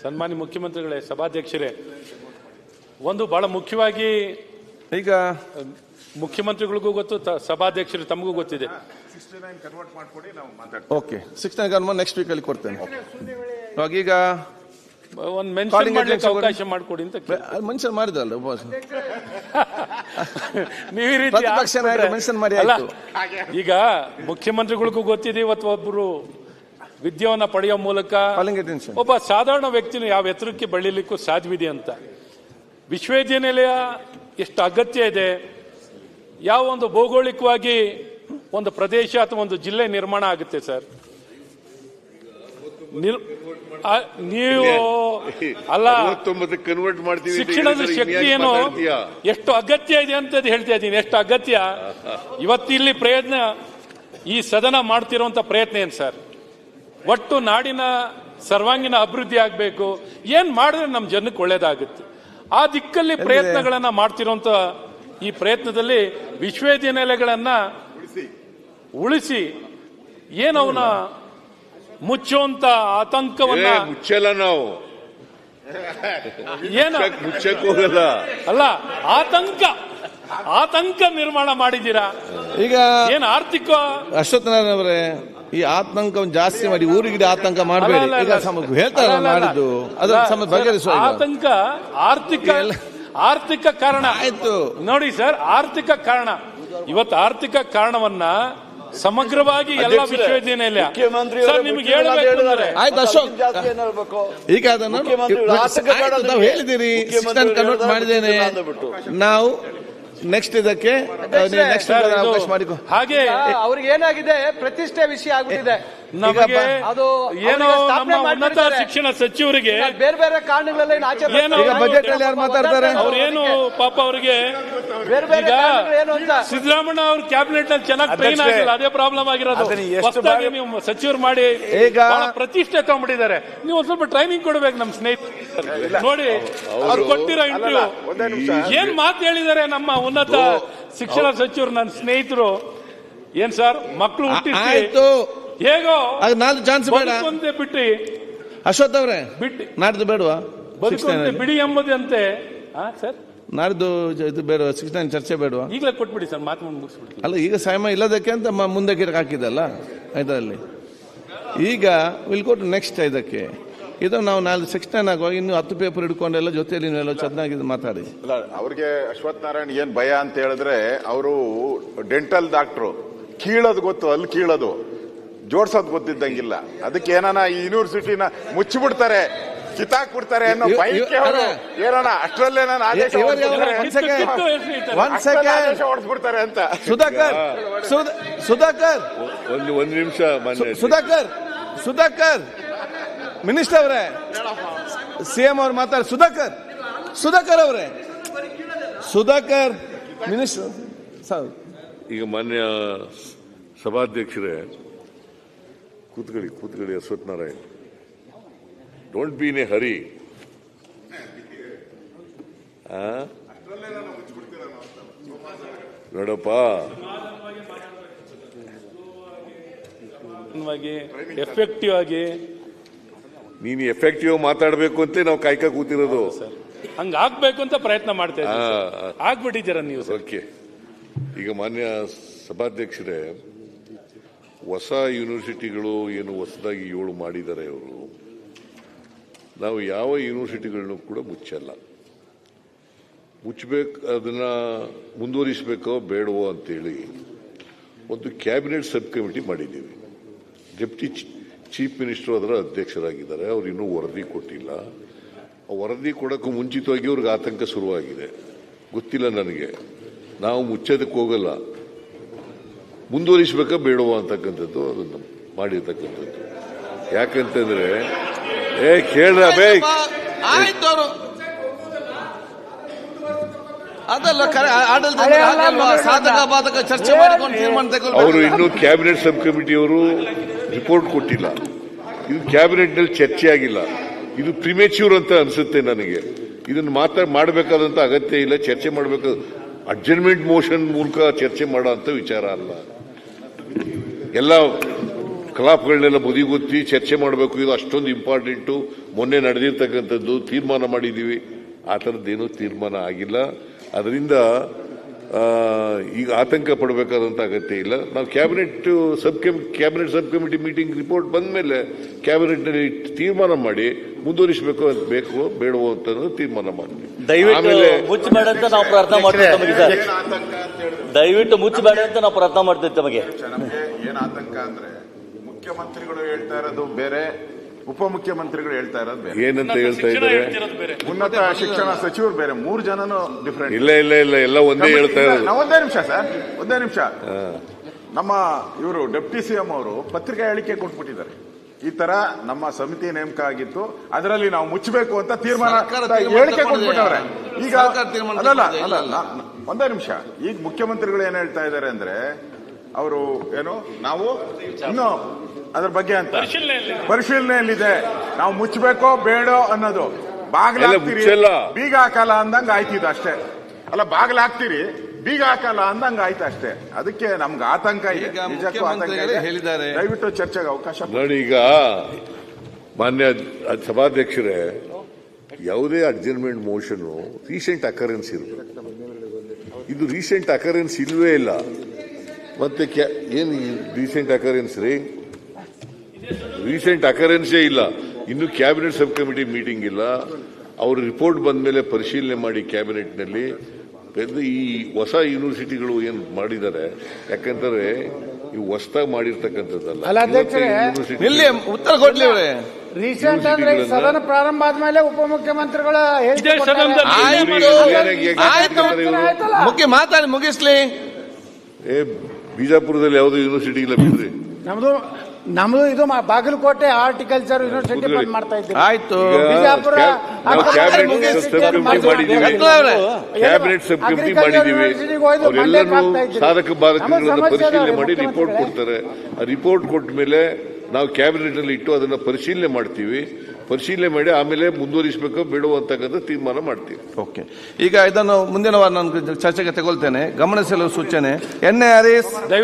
ಸನ್ಮಾನ್ಯ ಮುಖ್ಯಮಂತ್ರಿಗಳೇ, ಸಭಾಧ್ಯಕ್ಷರೇ, ಒಂದು ಬಹಳ ಮುಖ್ಯವಾಗಿ ಈಗ ಮುಖ್ಯಮಂತ್ರಿಗಳಿಗೂ ಗೊತ್ತು, ಸಭಾಧ್ಯಕ್ಷರು ತಮಗೂ ಗೊತ್ತಿದೆ. ಓಕೆ 69 ನೆಕ್ಸ್ಟ್ ವೀಕ್ ಅಲ್ಲಿ ಕೊಡ್ತೇನೆ. ಈಗ ಒಂದು ಮೆನ್ಷನ್ ಮಾಡ್ಲಿಕ್ಕೆ ಅವಕಾಶ ಮಾಡಿಕೊಡಿ ಅಂತ ಮೆನ್ಷನ್ ಮಾಡಿದಲ್ಲ ಉಪವಾಸ ನೀವು ರೀತಿ ಮೆನ್ಷನ್ ಮಾಡಿ. ಈಗ ಮುಖ್ಯಮಂತ್ರಿಗಳಿಗೂ ಗೊತ್ತಿದೆ, ಇವತ್ತು ಒಬ್ಬರು ವಿದ್ಯಾವನ್ನ ಪಡೆಯುವ ಮೂಲಕ ಒಬ್ಬ ಸಾಧಾರಣ ವ್ಯಕ್ತಿನ ಯಾವ ಎತ್ತರಕ್ಕೆ ಬೆಳೀಲಿಕ್ಕೂ ಸಾಧ್ಯವಿದೆ ಅಂತ. ವಿಶ್ವವಿದ್ಯಾನಿಲಯ ಎಷ್ಟು ಅಗತ್ಯ ಇದೆ, ಯಾವ ಒಂದು ಭೌಗೋಳಿಕವಾಗಿ ಒಂದು ಪ್ರದೇಶ ಅಥವಾ ಒಂದು ಜಿಲ್ಲೆ ನಿರ್ಮಾಣ ಆಗುತ್ತೆ ಸರ್. ನೀವು ಅಲ್ಲ, ಶಿಕ್ಷಣದ ಶಕ್ತಿ ಏನು ಎಷ್ಟು ಅಗತ್ಯ ಇದೆ ಅಂತ ಹೇಳ್ತಾ ಇದ್ದೀನಿ. ಎಷ್ಟು ಅಗತ್ಯ ಇವತ್ತಿಲ್ಲಿ ಪ್ರಯತ್ನ, ಈ ಸದನ ಮಾಡ್ತಿರುವಂತ ಪ್ರಯತ್ನ ಏನು ಸರ್? ಒಟ್ಟು ನಾಡಿನ ಸರ್ವಾಂಗೀಣ ಅಭಿವೃದ್ಧಿ ಆಗಬೇಕು. ಏನ್ ಮಾಡಿದ್ರೆ ನಮ್ಮ ಜನಕ್ಕೆ ಒಳ್ಳೇದಾಗುತ್ತೆ, ಆ ದಿಕ್ಕಲ್ಲಿ ಪ್ರಯತ್ನಗಳನ್ನ ಮಾಡ್ತಿರುವಂತ ಈ ಪ್ರಯತ್ನದಲ್ಲಿ ವಿಶ್ವವಿದ್ಯಾನಿಲಯಗಳನ್ನ ಉಳಿಸಿ ಏನವನ್ನ ಮುಚ್ಚುವಂತ ಆತಂಕವನ್ನ ಮುಚ್ಚಲ್ಲ ನಾವು, ಏನ ಮುಚ್ಚಕ್ ಹೋಗಲ್ಲ ಅಲ್ಲ, ಆತಂಕ ನಿರ್ಮಾಣ ಮಾಡಿದ್ದೀರಾ. ಈಗ ಏನ್ ಆರ್ಥಿಕ ಅಶ್ವತ್ಥನಾರಾಯಣ ಅವರೇ, ಈ ಆತಂಕವನ್ನು ಜಾಸ್ತಿ ಮಾಡಿ ಊರಿಗೆ ಆತಂಕ ಮಾಡಬೇಡಿ. ಹೇಳ್ತಾರೆ ಮಾಡಿದ್ದು ಅದರ ಬಗೆಹರಿಸುವ ಆತಂಕ ಆರ್ಥಿಕ ಕಾರಣ ಆಯ್ತು ನೋಡಿ ಸರ್. ಆರ್ಥಿಕ ಕಾರಣ, ಇವತ್ತು ಆರ್ಥಿಕ ಕಾರಣವನ್ನ ಸಮಗ್ರವಾಗಿ ಎಲ್ಲ ವಿಶ್ವವಿದ್ಯಾನಿಲಯ ಸರ್ ನಿಮ್ಗೆ ಹೇಳಬೇಕು. ಆಯ್ತು ಅಶೋಕ್, ಈಗ ಅದನ್ನು ನಾವು ಹೇಳಿದಿರಿ, ಕನ್ವರ್ಟ್ ಮಾಡಿದ್ದೇನೆ ನಾವು. ನೆಕ್ಸ್ಟ್ ಇದಕ್ಕೆ ಅವಕಾಶ ಮಾಡಿಕೊ. ಹಾಗೆ ಅವ್ರಿಗೆ ಏನಾಗಿದೆ, ಪ್ರತಿಷ್ಠೆ ವಿಷಯ ಆಗ್ಬಿಟ್ಟಿದೆ. ನಮಗೆ ಏನೋ ನಮ್ಮ ಉನ್ನತ ಶಿಕ್ಷಣ ಸಚಿವರಿಗೆ ಬೇರೆ ಬೇರೆ ಕಾರಣಗಳಲ್ಲಿ ಬಜೆಟ್ ಅಲ್ಲಿ ಯಾರು ಮಾತಾಡ್ತಾರೆ, ಅವ್ರೇನು ಪಾಪ ಅವರಿಗೆ ಬೇರೆ ಬೇರೆ ಏನು ಅಂತ ಸಿದ್ದರಾಮಯ್ಯ ಅವ್ರ ಕ್ಯಾಬಿನೆಟ್ ನಲ್ಲಿ ಚೆನ್ನಾಗಿ ಟ್ರೈನ್ ಆಗಿಲ್ಲ, ಅದೇ ಪ್ರಾಬ್ಲಮ್ ಆಗಿರೋದು. ಹೊಸದಾಗಿ ನೀವು ಸಚಿವರು ಮಾಡಿ ಬಹಳ ಪ್ರತಿಷ್ಠೆ ತಗೊಂಡ್ಬಿಟ್ಟಿದ್ದಾರೆ. ನೀವು ಒಂದ್ ಸ್ವಲ್ಪ ಟ್ರೈನಿಂಗ್ ಕೊಡ್ಬೇಕು ನಮ್ಮ ಸ್ನೇಹಿತರು. ನೋಡಿ ಅವ್ರು ಕೊಟ್ಟಿರೋ ಇಂಟರ್ವ್ಯೂ ಏನ್ ಮಾತು ಹೇಳಿದ್ದಾರೆ ನಮ್ಮ ಉನ್ನತ ಶಿಕ್ಷಣ ಸಚಿವರು, ನನ್ನ ಸ್ನೇಹಿತರು. ಏನ್ ಸರ್, ಮಕ್ಕಳು ಹುಟ್ಟಿಸಿ ಹೇಗೋ ನಾಲ್ಕು ಚಾನ್ಸ್ ಬೇಡ ಬಿಟ್ಟು ಅಶ್ವಥ್ ಅವರೇ ಬಿಟ್ಟು ನಾಡ್ದು ಬೇಡವಾ ಬದುಕುವಂತೆ ಬಿಡಿ ಎಂಬುದಂತೆ ಸರ್. ನಾಡ್ದು ಇದು ಬೇಡ, 69 ಚರ್ಚೆ ಬೇಡವಾ? ಈಗಲೇ ಕೊಟ್ಬಿಡಿ ಸರ್, ಮಾತು ಮುಗಿಸ್ಬಿಡಿ. ಅಲ್ಲ, ಈಗ ಸಮಯ ಇಲ್ಲದಕ್ಕೆ ಅಂತ ಮುಂದೆ ಹಾಕಿದಲ್ಲ ಇದರಲ್ಲಿ. ಈಗ ವಿಲ್ ಗೋ ಟು ನೆಕ್ಸ್ಟ್ ಇದಕ್ಕೆ. ಇದು ನಾವು 69 ಆಗುವಾಗ ಇನ್ನು 10 ಪೇಪರ್ ಹಿಡ್ಕೊಂಡೆಲ್ಲ ಜೊತೆಯಲ್ಲಿ ನೀವೆಲ್ಲ ಚೆನ್ನಾಗಿ ಮಾತಾಡಿ. ಅವ್ರಿಗೆ ಅಶ್ವತ್ಥನಾರಾಯಣ್ ಏನ್ ಭಯ ಅಂತ ಹೇಳಿದ್ರೆ, ಅವರು ಡೆಂಟಲ್ ಡಾಕ್ಟ್ರು, ಕೀಳೋದು ಗೊತ್ತು, ಅಲ್ಲಿ ಕೀಳೋದು ಜೋಡ್ಸೋದು ಗೊತ್ತಿದ್ದಂಗಿಲ್ಲ. ಅದಕ್ಕೆ ಏನಾನ ಈ ಯೂನಿವರ್ಸಿಟಿನ ಮುಚ್ಚಿಬಿಡ್ತಾರೆ, ಕಿತ್ತಾಕ್ಬಿಡ್ತಾರೆ ಅನ್ನೋ ಭಯಕ್ಕೆ ಅವರು ಏನೋಣ ಅಷ್ಟರಲ್ಲೇ ನಾನು ಆದೇಶ ಓಡಿಸ್ಬಿಡ್ತಾರೆ ಅಂತ. ಸುಧಾಕರ್ ಒಂದು ನಿಮಿಷ ಸುಧಾಕರ್ ಮಿನಿಸ್ಟರ್ ಅವರೇ, ಸಿಎಂ ಅವ್ರು ಮಾತಾಡ. ಸುಧಾಕರ್ ಅವರೇ, ಸುಧಾಕರ್ ಮಿನಿಸ್ಟರ್. ಈಗ ಮಾನ್ಯ ಸಭಾಧ್ಯಕ್ಷರೇ, ಕೂತ್ಕೊಳ್ಳಿ Ashwathnarayan. Don't be in a hurry. ನೋಡಪ್ಪ, ಎಫೆಕ್ಟಿವ್ ಆಗಿ ನೀನು ಎಫೆಕ್ಟಿವ್ ಮಾತಾಡಬೇಕು ಅಂತ ನಾವು ಕಾಯ್ಕ ಕೂತಿರೋದು. ಹಂಗ ಆಗ್ಬೇಕು ಅಂತ ಪ್ರಯತ್ನ ಮಾಡ್ತಾ ಇದ್ದೀವಿ, ಆಗ್ಬಿಟ್ಟಿದ್ದೀರ ನೀವು. ಓಕೆ, ಈಗ ಮಾನ್ಯ ಸಭಾಧ್ಯಕ್ಷರೇ, ಹೊಸ ಯೂನಿವರ್ಸಿಟಿಗಳು ಏನು ಹೊಸದಾಗಿ 7 ಮಾಡಿದ್ದಾರೆ ಅವರು. ನಾವು ಯಾವ ಯೂನಿವರ್ಸಿಟಿಗಳನ್ನು ಕೂಡ ಮುಚ್ಚಲ್ಲ. ಮುಚ್ಚಬೇಕು, ಅದನ್ನ ಮುಂದುವರಿಸಬೇಕೋ ಬೇಡವೋ ಅಂತೇಳಿ ಒಂದು ಕ್ಯಾಬಿನೆಟ್ ಸಬ್ ಕಮಿಟಿ ಮಾಡಿದ್ದೀವಿ. ಡೆಪ್ಟಿ ಚೀಫ್ ಮಿನಿಸ್ಟರ್ ಅದರ ಅಧ್ಯಕ್ಷರಾಗಿದ್ದಾರೆ. ಅವ್ರು ಇನ್ನೂ ವರದಿ ಕೊಟ್ಟಿಲ್ಲ. ವರದಿ ಕೊಡೋಕ್ಕೂ ಮುಂಚಿತವಾಗಿ ಅವ್ರಿಗೆ ಆತಂಕ ಶುರುವಾಗಿದೆ. ಗೊತ್ತಿಲ್ಲ ನನಗೆ, ನಾವು ಮುಚ್ಚೋದಕ್ಕೆ ಹೋಗಲ್ಲ, ಮುಂದುವರಿಸಬೇಕಾ ಬೇಡವಾ ಅಂತಕ್ಕಂಥದ್ದು ಅದನ್ನು ಮಾಡಿರ್ತಕ್ಕಂಥದ್ದು. ಯಾಕಂತಂದ್ರೆ ಕೇಳ್ರ ಅವರು ಇನ್ನೂ ಕ್ಯಾಬಿನೆಟ್ ಸಬ್ ಕಮಿಟಿಯವರು ರಿಪೋರ್ಟ್ ಕೊಟ್ಟಿಲ್ಲ. ಇದು ಕ್ಯಾಬಿನೆಟ್ ನಲ್ಲಿ ಚರ್ಚೆ ಆಗಿಲ್ಲ. ಇದು ಪ್ರಿಮೇಚ್ಯೂರ್ ಅಂತ ಅನ್ಸುತ್ತೆ ನನಗೆ. ಇದನ್ನು ಮಾಡಬೇಕಾದಂತ ಅಗತ್ಯ ಇಲ್ಲ. ಚರ್ಚೆ ಮಾಡಬೇಕಾದ ಅಡ್ಜರ್ನ್ಮೆಂಟ್ ಮೋಷನ್ ಮೂಲಕ ಚರ್ಚೆ ಮಾಡೋ ಅಂತ ವಿಚಾರ ಅಲ್ಲ. ಎಲ್ಲ ಕಲಾಪಗಳನ್ನೆಲ್ಲ ಬದಿಗೊತ್ತಿ ಚರ್ಚೆ ಮಾಡಬೇಕು, ಇದು ಅಷ್ಟೊಂದು ಇಂಪಾರ್ಟೆಂಟು, ಮೊನ್ನೆ ನಡೆದಿರ್ತಕ್ಕಂಥದ್ದು ತೀರ್ಮಾನ ಮಾಡಿದ್ದೀವಿ. ಆ ಥರದ್ದೇನೂ ತೀರ್ಮಾನ ಆಗಿಲ್ಲ. ಅದರಿಂದ ಈಗ ಆತಂಕ ಪಡಬೇಕಾದಂಥ ಅಗತ್ಯ ಇಲ್ಲ. ನಾವು cabinet sub committee meeting report ಬಂದ ಮೇಲೆ ಕ್ಯಾಬಿನೆಟ್ನಲ್ಲಿ ತೀರ್ಮಾನ ಮಾಡಿ ಮುಂದುವರಿಸಬೇಕು ಅಂತ ಬೇಕು ಬೇಡವೋ ಅಂತ ತೀರ್ಮಾನ ಮಾಡ್ತೀವಿ. ದಯವಿಟ್ಟು ಮುಚ್ಚಬೇಡ ಅಂತ ನಾವು ಪ್ರಾರ್ಥನೆ ಮಾಡ್ತೀವಿ ತಮಗೆ ಸರ್. ದಯವಿಟ್ಟು ಮುಚ್ಚಬೇಡ ಅಂತ ನಾವು ಪ್ರಾರ್ಥನೆ ಮಾಡ್ತೀವಿ ತಮಗೆ. ನಮಗೆ ಏನ್ ಆತಂಕ ಅಂದ್ರೆ ಮುಖ್ಯಮಂತ್ರಿಗಳು ಹೇಳ್ತಾ ಇರೋದು ಬೇರೆ, ಉಪಮುಖ್ಯಮಂತ್ರಿಗಳು ಹೇಳ್ತಾ ಇರೋದು ಬೇರೆ, ಏನಂತ ಹೇಳ್ತಾ ಇದ್ದಾರೆ, ಉನ್ನತ ಶಿಕ್ಷಣ ಸಚಿವರು ಬೇರೆ, 3 ಜನನು ಡಿಫರೆಂಟ್. ಇಲ್ಲ ಎಲ್ಲ ಒಂದೇ ಹೇಳ್ತಾ ಇರೋದು. ಒಂದೇ ನಿಮಿಷ ಸರ್, ಒಂದೇ ನಿಮಿಷ. ನಮ್ಮ ಇವರು ಡೆಪ್ಟಿ ಸಿಎಂ ಅವರು ಪತ್ರಿಕಾ ಹೇಳಿಕೆ ಕೊಟ್ಬಿಟ್ಟಿದ್ದಾರೆ. ಈ ತರ ನಮ್ಮ ಸಮಿತಿ ನೇಮಕ ಆಗಿತ್ತು, ಅದರಲ್ಲಿ ನಾವು ಮುಚ್ಚಬೇಕು ಅಂತ ತೀರ್ಮಾನ ಹೇಳಿಕೆ ಕೊಟ್ಬಿಟ್ಟವ್ರೆ. ಈಗ ಅಲ್ಲ, ಒಂದೇ ನಿಮಿಷ. ಈಗ ಮುಖ್ಯಮಂತ್ರಿಗಳು ಏನ್ ಹೇಳ್ತಾ ಇದ್ದಾರೆ ಅಂದ್ರೆ, ಅವರು ಏನು ನಾವು ಇನ್ನು ಅದ್ರ ಬಗ್ಗೆ ಅಂತ ಪರಿಶೀಲನೆಯಲ್ಲಿದೆ, ನಾವು ಮುಚ್ಚಬೇಕೋ ಬೇಡೋ ಅನ್ನೋದು. ಬಾಗ್ಲಾಗ್ತೀರಿ ಬೀಗ ಹಾಕಲ್ಲ ಅಂದಂಗ ಆಯ್ತಿದ್ದು ಅಷ್ಟೇ. ಅಲ್ಲ, ಬಾಗ್ಲಾಗ್ತೀರಿ ಬೀಗ ಹಾಕಲ್ಲ ಅಂದಂಗ ಆಯ್ತು ಅಷ್ಟೇ. ಅದಕ್ಕೆ ನಮ್ಗೆ ಆತಂಕ ಇದೆ, ನಿಜಕ್ಕೂ ಆತಂಕ ಇದೆ. ಹೇಳಿದ್ದಾರೆ, ದಯವಿಟ್ಟು ಚರ್ಚೆಗೆ ಅವಕಾಶ ನೋಡಿ. ಈಗ ಮಾನ್ಯ ಸಭಾಧ್ಯಕ್ಷರೇ, ಯಾವುದೇ ಅಡ್ಜರ್ನ್ಮೆಂಟ್ ಮೋಷನ್ ರೀಸೆಂಟ್ ಅಕರೆನ್ಸ್ ಇರಬೇಕು. ಇದು ರೀಸೆಂಟ್ ಅಕರೆನ್ಸ್ ಇಲ್ವೇ ಇಲ್ಲ. ಮತ್ತೆ ಏನು ರೀಸೆಂಟ್ ಅಕರೆನ್ಸ್ ರೀ? ರೀಸೆಂಟ್ ಅಕರೆನ್ಸೇ ಇಲ್ಲ. ಇನ್ನು ಕ್ಯಾಬಿನೆಟ್ ಸಬ್ ಕಮಿಟಿ ಮೀಟಿಂಗ್ ಇಲ್ಲ. ಅವರು ರಿಪೋರ್ಟ್ ಬಂದ ಮೇಲೆ ಪರಿಶೀಲನೆ ಮಾಡಿ ಕ್ಯಾಬಿನೆಟ್ನಲ್ಲಿ ಈ ಹೊಸ ಯೂನಿವರ್ಸಿಟಿಗಳು ಏನು ಮಾಡಿದ್ದಾರೆ, ಯಾಕಂದ್ರೆ ಇವು ಹೊಸದಾಗಿ ಮಾಡಿರ್ತಕ್ಕಂಥದ್ದಲ್ಲ. ಇಲ್ಲಿ ಉತ್ತರ ಕೊಡ್ಲಿ ರೀಸೆಂಟ್ ಅಂದ್ರೆ ಸದನ ಪ್ರಾರಂಭ ಆದ್ಮೇಲೆ ಉಪಮುಖ್ಯಮಂತ್ರಿಗಳ ಮುಖ್ಯ ಮಾತಾಡಿ ಮುಗಿಸ್ಲಿ. ಬಿಜಾಪುರದಲ್ಲಿ ಯಾವುದೋ ಯೂನಿವರ್ಸಿಟಿ ಇಲ್ಲ ಬಿಡ್ರಿ. ನಮ್ದು ಇದು ಬಾಗಲಕೋಟೆ ಹಾರ್ಟಿಕಲ್ಚರ್ ಯೂನಿವರ್ಸಿಟಿ ಬಂದ್ ಮಾಡ್ತಾ ಇದ್ದೀವಿ. ಆಯ್ತು, ಬಿಜಾಪುರ ಕ್ಯಾಬಿನೆಟ್ ಸಬ್ ಕಮಿಟಿ ಮಾಡಿದ್ದೀವಿ. ಅವರೆಲ್ಲರೂ ಸಾಧಕ ಬಾಧಕಗಳನ್ನು ಪರಿಶೀಲನೆ ಮಾಡಿ ರಿಪೋರ್ಟ್ ಕೊಡ್ತಾರೆ. ಆ ರಿಪೋರ್ಟ್ ಕೊಟ್ಟ ಮೇಲೆ ನಾವು ಕ್ಯಾಬಿನೆಟ್ ನಲ್ಲಿ ಇಟ್ಟು ಅದನ್ನ ಪರಿಶೀಲನೆ ಮಾಡ್ತೀವಿ. ಪರಿಶೀಲನೆ ಮಾಡಿ ಆಮೇಲೆ ಮುಂದುವರಿಸಬೇಕೋ ಬೇಡವೋ ಅಂತಕ್ಕಂಥ ತೀರ್ಮಾನ ಮಾಡ್ತೀವಿ. ಓಕೆ, ಈಗ ಇದನ್ನು ಮುಂದಿನ ವಾರ ನಾನು ಚರ್ಚೆಗೆ ತಗೊಳ್ತೇನೆ. ಗಮನಿಸಲು ಸೂಚನೆ, ಎನ್.ಎ. ಹರೀಶ್